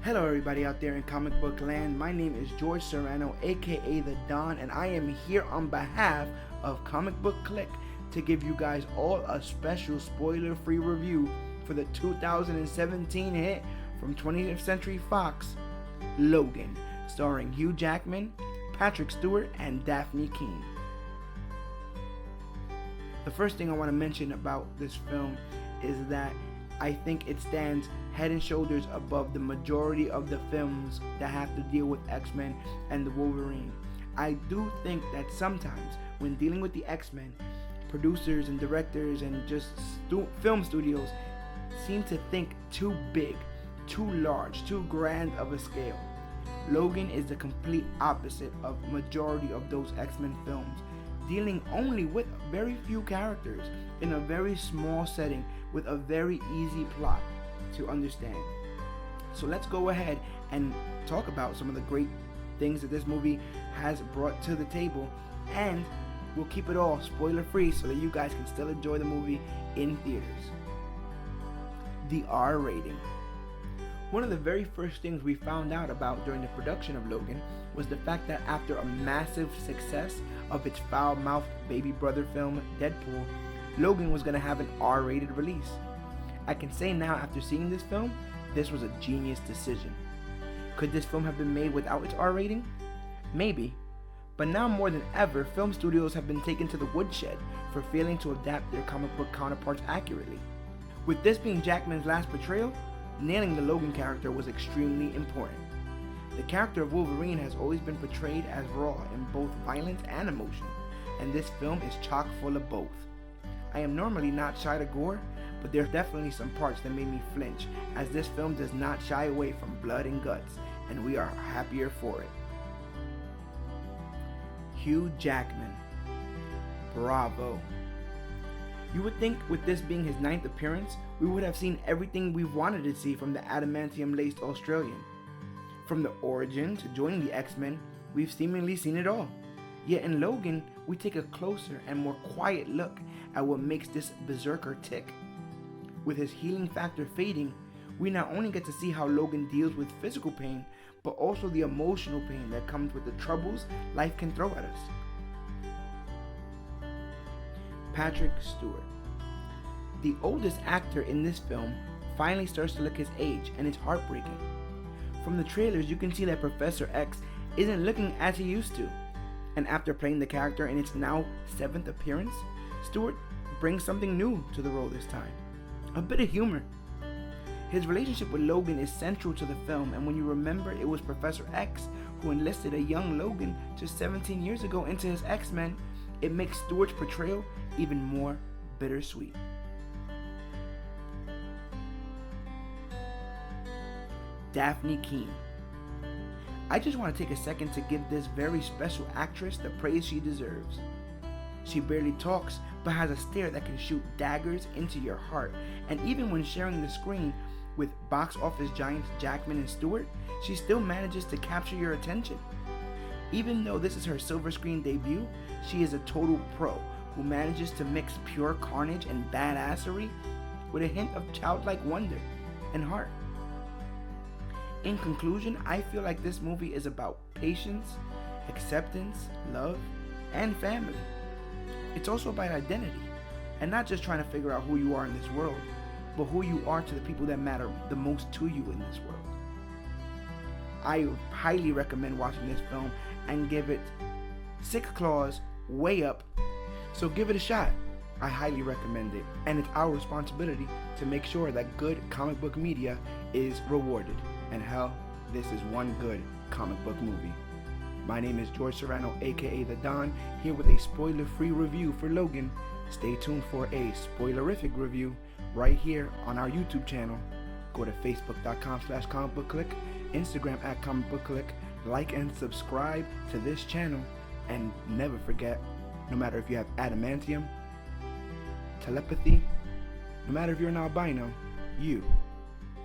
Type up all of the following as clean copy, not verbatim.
Hello everybody out there in comic book land. My name is George Serrano, aka The Don, and I am here on behalf of Comic Book Click to give you guys all a special spoiler-free review for the 2017 hit from 20th Century Fox, Logan, starring Hugh Jackman, Patrick Stewart, and Daphne Keen. The first thing I want to mention about this film is that I think it stands head and shoulders above the majority of the films that have to deal with X-Men and the Wolverine. I do think that sometimes when dealing with the X-Men, producers and directors and just film studios seem to think too big, too large, too grand of a scale. Logan is the complete opposite of majority of those X-Men films, dealing only with very few characters in a very small setting with a very easy plot to understand. So let's go ahead and talk about some of the great things that this movie has brought to the table, and we'll keep it all spoiler free so that you guys can still enjoy the movie in theaters. The R rating. One of the very first things we found out about during the production of Logan was the fact that after a massive success of its foul-mouthed baby brother film, Deadpool, Logan was going to have an R-rated release. I can say now, after seeing this film, this was a genius decision. Could this film have been made without its R rating? Maybe. But now more than ever, film studios have been taken to the woodshed for failing to adapt their comic book counterparts accurately. With this being Jackman's last portrayal, nailing the Logan character was extremely important. The character of Wolverine has always been portrayed as raw in both violence and emotion, and this film is chock full of both. I am normally not shy to gore, but there are definitely some parts that made me flinch, as this film does not shy away from blood and guts, and we are happier for it. Hugh Jackman. Bravo. You would think with this being his 9th appearance, we would have seen everything we've wanted to see from the adamantium-laced Australian. From the origin to joining the X-Men, we've seemingly seen it all. Yet in Logan, we take a closer and more quiet look at what makes this berserker tick. With his healing factor fading, we not only get to see how Logan deals with physical pain, but also the emotional pain that comes with the troubles life can throw at us. Patrick Stewart. The oldest actor in this film finally starts to look his age, and it's heartbreaking. From the trailers, you can see that Professor X isn't looking as he used to. And after playing the character in its now 7th appearance, Stewart brings something new to the role this time. A bit of humor. His relationship with Logan is central to the film, and when you remember it was Professor X who enlisted a young Logan just 17 years ago into his X-Men, it makes Stewart's portrayal even more bittersweet. Daphne Keen. I just want to take a second to give this very special actress the praise she deserves. She barely talks, but has a stare that can shoot daggers into your heart, and even when sharing the screen with box office giants Jackman and Stewart, she still manages to capture your attention. Even though this is her silver screen debut, she is a total pro who manages to mix pure carnage and badassery with a hint of childlike wonder and heart. In conclusion, I feel like this movie is about patience, acceptance, love, and family. It's also about identity, and not just trying to figure out who you are in this world, but who you are to the people that matter the most to you in this world. I highly recommend watching this film and give it 6 claws way up, so give it a shot. I highly recommend it, and it's our responsibility to make sure that good comic book media is rewarded, and hell, this is one good comic book movie. My name is George Serrano, aka The Don, here with a spoiler-free review for Logan. Stay tuned for a spoilerific review right here on our YouTube channel. Go to facebook.com/comicbookclick, Instagram @comicbookclick, like and subscribe to this channel, and never forget, no matter if you have adamantium, telepathy, no matter if you're an albino, you,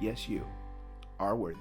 yes you, are worthy.